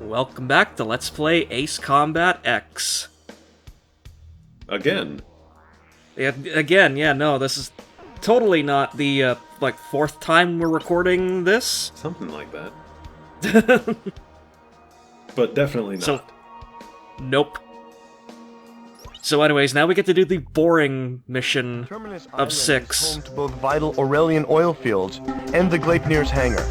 Welcome back to Let's Play Ace Combat X. Again. Yeah, no, this is totally not the, fourth time we're recording this. Something like that. But definitely not. Nope. So anyways, now we get to do the boring mission Terminus of 6. Is home to both vital Aurelian oil fields and the Gleipnir's hangar.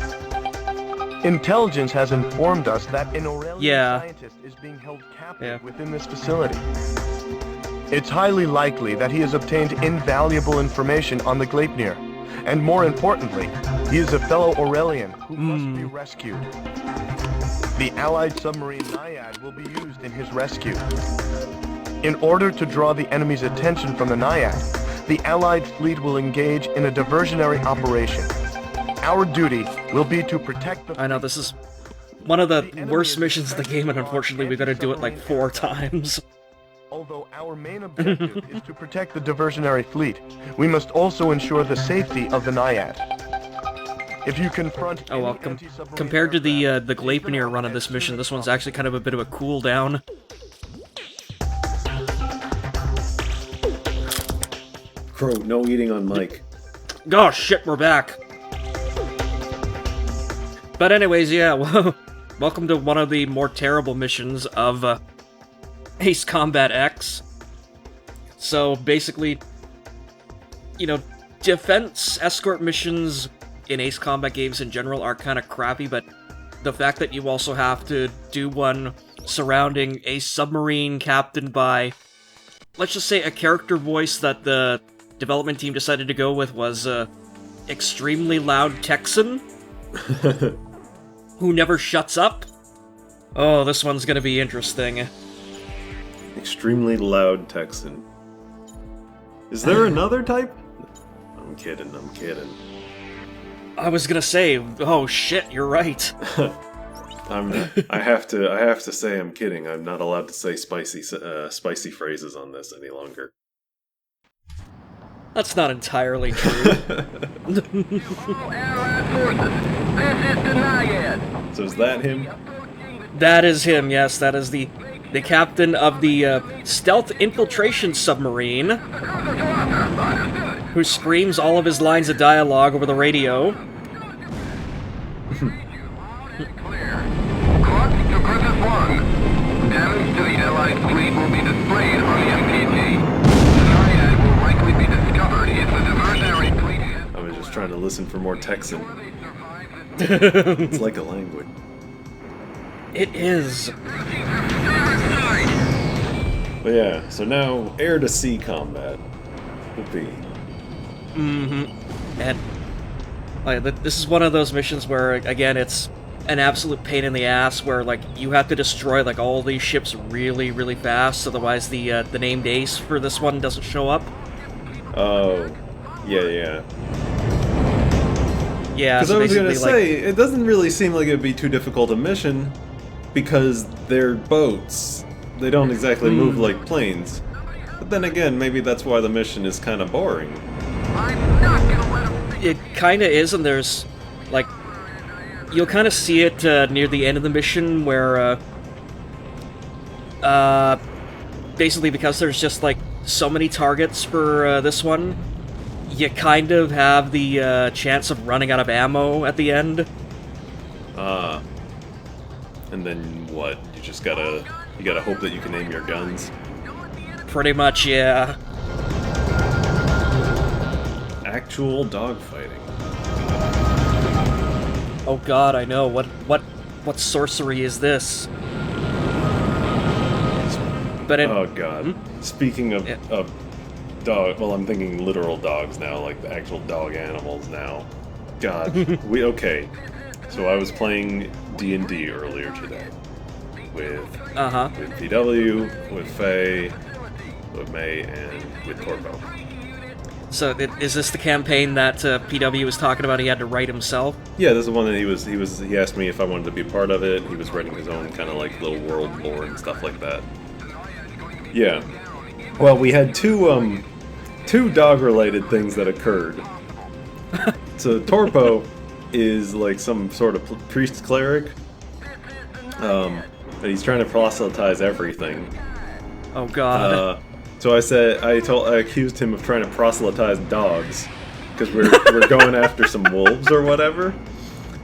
Intelligence has informed us that an Aurelian scientist is being held captive within this facility. It's highly likely that he has obtained invaluable information on the Gleipnir, and more importantly, he is a fellow Aurelian who must be rescued. The Allied submarine Naiad will be used in his rescue. In order to draw the enemy's attention from the Naiad, the Allied fleet will engage in a diversionary operation. Our duty will be to protect the... I know, this is one of the worst missions in the game, and unfortunately we gotta do it like 4 times. Although our main objective is to protect the diversionary fleet, we must also ensure the safety of the Naiad. If you confront... Oh well, compared to the Gleipnir run of this mission, this one's actually kind of a bit of a cooldown. Crow, no eating on mic. Oh shit, we're back! But anyways, yeah, welcome to one of the more terrible missions of Ace Combat X. So basically, you know, defense escort missions in Ace Combat games in general are kind of crappy, but the fact that you also have to do one surrounding a submarine captained by, let's just say, a character voice that the development team decided to go with was extremely loud Texan. Who never shuts up? Oh, this one's gonna be interesting. Extremely loud Texan. Is there another type? I'm kidding. I was gonna say, oh shit, you're right. I have to say I'm kidding. I'm not allowed to say spicy phrases on this any longer. That's not entirely true. So is that him? That is him, yes. That is the captain of the stealth infiltration submarine, who screams all of his lines of dialogue over the radio. Damage to the Allied fleet will be displayed on the MPG. The Naiad will likely be discovered if the diversionary fleet... I was just trying to listen for more Texan. It's like a language. It is. But yeah, so now air-to-sea combat will be. And this is one of those missions where, again, it's an absolute pain in the ass, where like you have to destroy like all these ships really, really fast, otherwise the named Ace for this one doesn't show up. Oh, yeah. Yeah, because so I was gonna say, like, it doesn't really seem like it'd be too difficult a mission, because they're boats. They don't exactly move like planes. But then again, maybe that's why the mission is kind of boring. it kind of is, and there's like you'll kind of see it near the end of the mission where basically because there's just like so many targets for this one, you kind of have the chance of running out of ammo at the end. And then what? You just gotta hope that you can aim your guns. Pretty much, yeah. Actual dogfighting. Oh god, I know. What sorcery is this? But oh god. Speaking of dog, well, I'm thinking literal dogs now, like the actual dog animals now. God, okay. So I was playing D&D earlier today with PW, with Faye, with May, and with Torpo. So is this the campaign that PW was talking about? He had to write himself. Yeah, this is the one that he asked me if I wanted to be a part of it. He was writing his own kind of like little world lore and stuff like that. Yeah. Well, we had two dog-related things that occurred. So Torpo is like some sort of priest cleric, But he's trying to proselytize everything. Oh God. So I accused him of trying to proselytize dogs, because we're going after some wolves or whatever,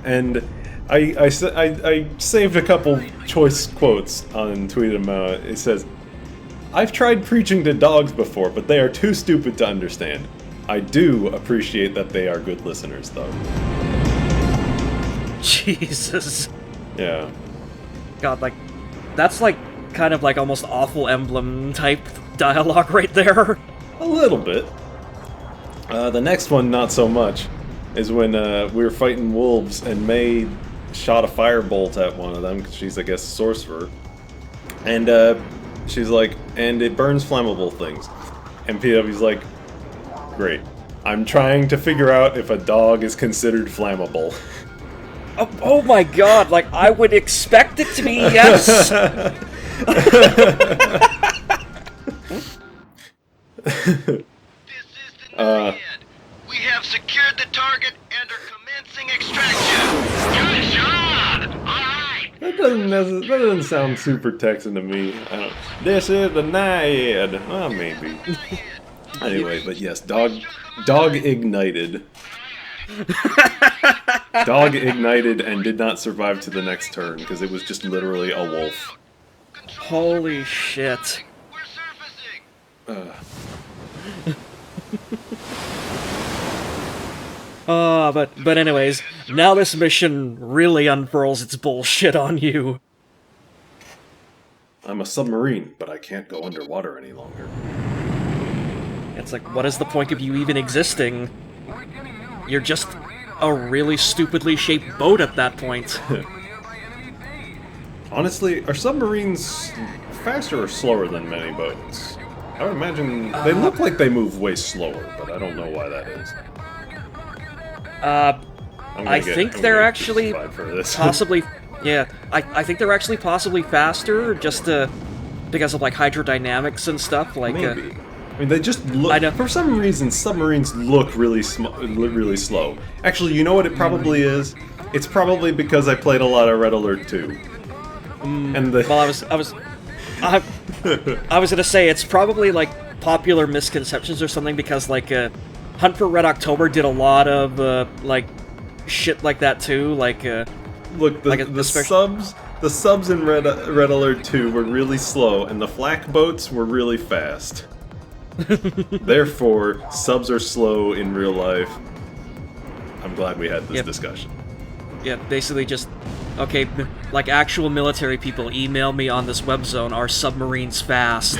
and I saved a couple choice quotes and tweeted them out. It says, "I've tried preaching to dogs before, but they are too stupid to understand. I do appreciate that they are good listeners, though." Jesus. Yeah. God, like, that's like kind of like almost awful emblem type dialogue right there. A little bit. The next one, not so much, is when we were fighting wolves and May shot a firebolt at one of them, because she's, I guess, a sorcerer. And she's like, and it burns flammable things. And PW's like, great. I'm trying to figure out if a dog is considered flammable. Oh my God, like, I would expect it to be yes! This is the Naiad. We have secured the target and are commencing extraction. Good job! Alright! That doesn't sound super Texan to me. This is the Naiad. Well, maybe. Anyway, but yes, dog ignited. Dog ignited and did not survive to the next turn because it was just literally a wolf. Holy shit. We're surfacing! But anyways, now this mission really unfurls its bullshit on you. I'm a submarine, but I can't go underwater any longer. It's like, what is the point of you even existing? You're just a really stupidly shaped boat at that point. Honestly, are submarines faster or slower than many boats? I would imagine they look like they move way slower, but I don't know why that is. I think they're actually possibly... Yeah, I think they're actually possibly faster, just because of, like, hydrodynamics and stuff, like... Maybe. I mean, they just look... I know. For some reason, submarines look really slow. Actually, you know what it probably is? It's probably because I played a lot of Red Alert 2. And the... Well, I was gonna say, it's probably, like, popular misconceptions or something, because, like, Hunt for Red October did a lot of, like, shit like that, too, like, Look, the subs in Red Alert 2 were really slow, and the flak boats were really fast. Therefore, subs are slow in real life. I'm glad we had this discussion. Yeah, basically just... Okay, like actual military people, email me on this web zone, are submarines fast?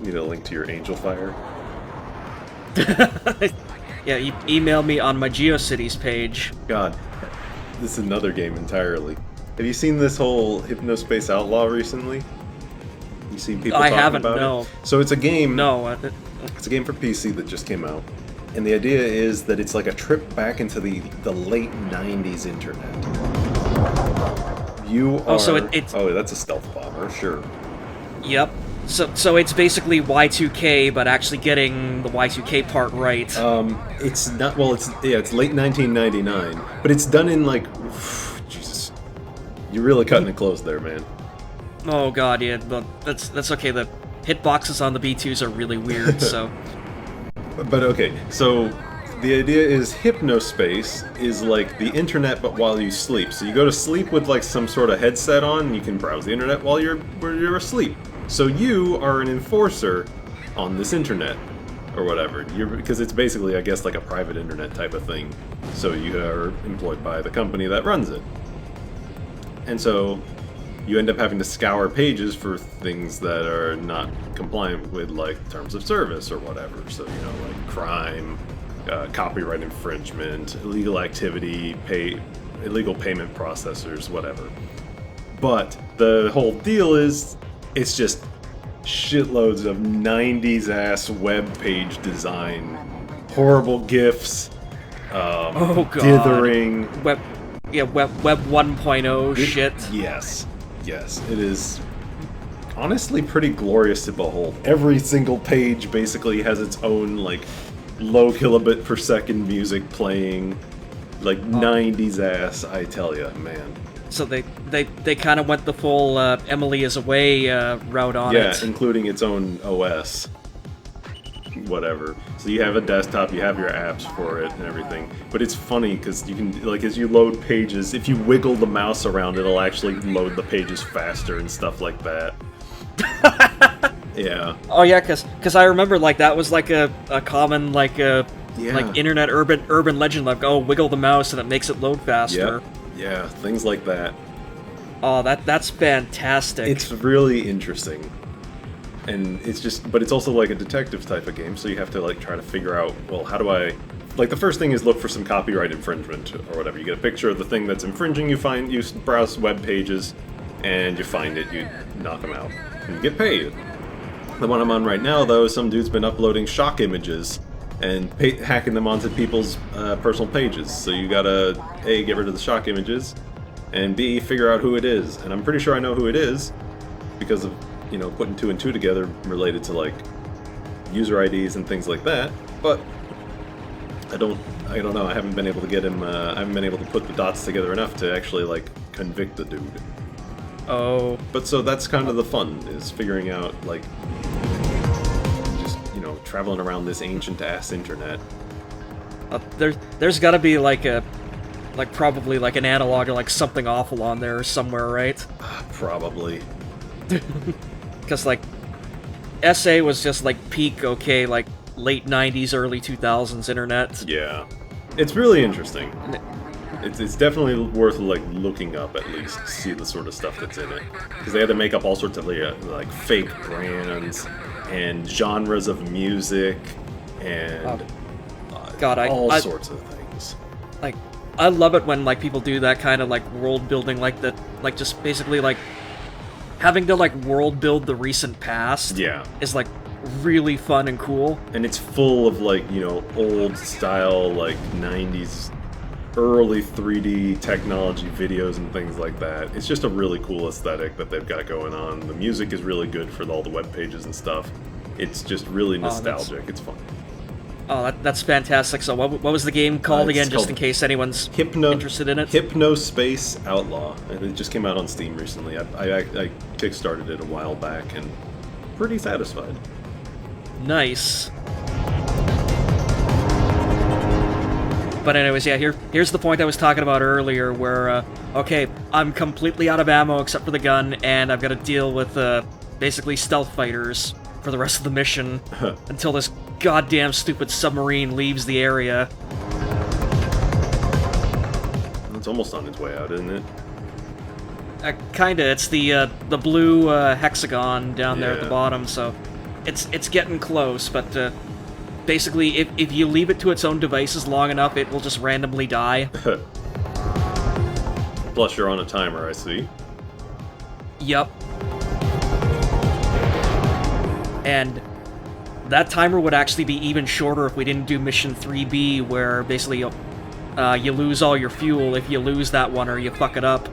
Need a link to your Angel Fire? Yeah, email me on my GeoCities page. God, this is another game entirely. Have you seen this whole Hypnospace Outlaw recently? You seen people talking haven't, about no. it? So it's a game. No. It's a game for PC that just came out. And the idea is that it's like a trip back into the late 90s internet. You are... Oh, so it's... Oh, that's a stealth bomber, sure. Yep. So it's basically Y2K, but actually getting the Y2K part right. It's not... Well, it's late 1999. But it's done in, like... Jesus. You're really cutting it close there, man. Oh god, yeah, but that's okay. The hitboxes on the B2s are really weird, so... But okay, so the idea is Hypnospace is like the internet but while you sleep. So you go to sleep with like some sort of headset on and you can browse the internet while you're asleep. So you are an enforcer on this internet or whatever. Because it's basically, I guess, like a private internet type of thing. So you are employed by the company that runs it. And so you end up having to scour pages for things that are not compliant with, like, terms of service or whatever. So, you know, like crime, copyright infringement, illegal activity, illegal payment processors, whatever. But the whole deal is, it's just shitloads of 90s-ass web page design. Horrible GIFs, dithering. Web 1.0 shit. Yes, it is honestly pretty glorious to behold. Every single page basically has its own, like, low kilobit per second music playing. Like 90s ass, I tell ya, man. So they kind of went the full Emily is away route on it. Yeah, including its own OS. Whatever. So you have a desktop, you have your apps for it and everything. But it's funny because you can, like, as you load pages, if you wiggle the mouse around, it'll actually load the pages faster and stuff like that. Yeah. Oh yeah, because I remember like that was like a common like internet urban legend, like, oh, wiggle the mouse and it makes it load faster. Yep. Yeah, things like that. Oh, that's fantastic. It's really interesting. And it's just, but it's also like a detective type of game, so you have to like try to figure out, well, how do I, like the first thing is look for some copyright infringement or whatever. You get a picture of the thing that's infringing, you browse web pages, and you find it, you knock them out, and you get paid. The one I'm on right now, though, some dude's been uploading shock images and hacking them onto people's personal pages. So you gotta, A, get rid of the shock images, and B, figure out who it is. And I'm pretty sure I know who it is, because of, you know, putting 2 and 2 together related to, like, user IDs and things like that, but I don't know, I haven't been able to get him, I haven't been able to put the dots together enough to actually, like, convict the dude. Oh. But so that's kind of the fun, is figuring out, like, just, you know, traveling around this ancient-ass internet. There's gotta be, like, probably, like, an analog or, like, something awful on there somewhere, right? Probably. Because, like, SA was just, like, peak, okay, like, late 90s, early 2000s internet. Yeah. It's really interesting. It's definitely worth, like, looking up, at least, to see the sort of stuff that's in it. Because they had to make up all sorts of, like, fake brands, and genres of music, and all sorts of things. Like, I love it when, like, people do that kind of, like, world building, like, that, like, just basically, like, having to, like, world build the recent past is, like, really fun and cool. And it's full of, like, you know, old style, like, 90s, early 3D technology videos and things like that. It's just a really cool aesthetic that they've got going on. The music is really good for all the web pages and stuff. It's just really nostalgic. It's fun. Oh, that's fantastic. So what was the game called again, just in case anyone's interested in it? Hypnospace Outlaw. And it just came out on Steam recently. I kickstarted it a while back, and pretty satisfied. Nice. But anyways, yeah, here's the point I was talking about earlier, where, okay, I'm completely out of ammo except for the gun, and I've got to deal with, basically stealth fighters for the rest of the mission, until this goddamn stupid submarine leaves the area. It's almost on its way out, isn't it? Kinda. It's the blue hexagon down there at the bottom, so it's getting close, but basically, if you leave it to its own devices long enough, it will just randomly die. Plus, you're on a timer, I see. Yup. And that timer would actually be even shorter if we didn't do Mission 3B, where basically you lose all your fuel if you lose that one or you fuck it up.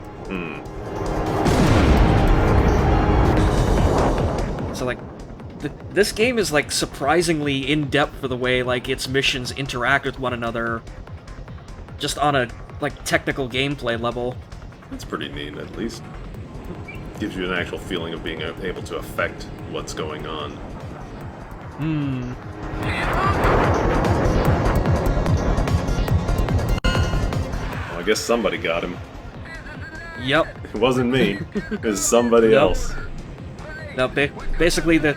So, like, this game is, like, surprisingly in-depth for the way, like, its missions interact with one another, just on a, like, technical gameplay level. That's pretty neat, at least. Gives you an actual feeling of being able to affect what's going on. Well, I guess somebody got him. Yep. It wasn't me. It was somebody else. No, basically the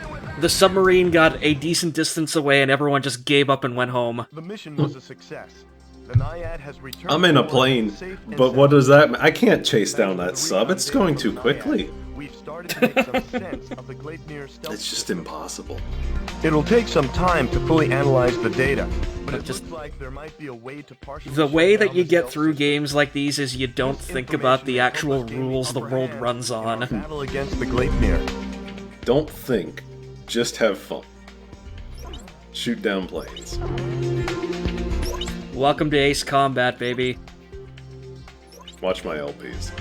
submarine got a decent distance away and everyone just gave up and went home. The mission was a success. The Naiad has returned. I'm in a plane, but what does that mean? I can't chase down that sub. It's going too quickly. We've started to make some sense of the Gleipnir stealth It's just system. impossible. It'll take some time to fully analyze the data, but it just looks like there might be a way to partially the way shut that down you the get stealth through system. games like these is you don't think about the actual rules the world runs on. Battle against the Gleipnir. Don't think, just have fun. Shoot down planes. Welcome to Ace Combat, baby. Watch my LPs.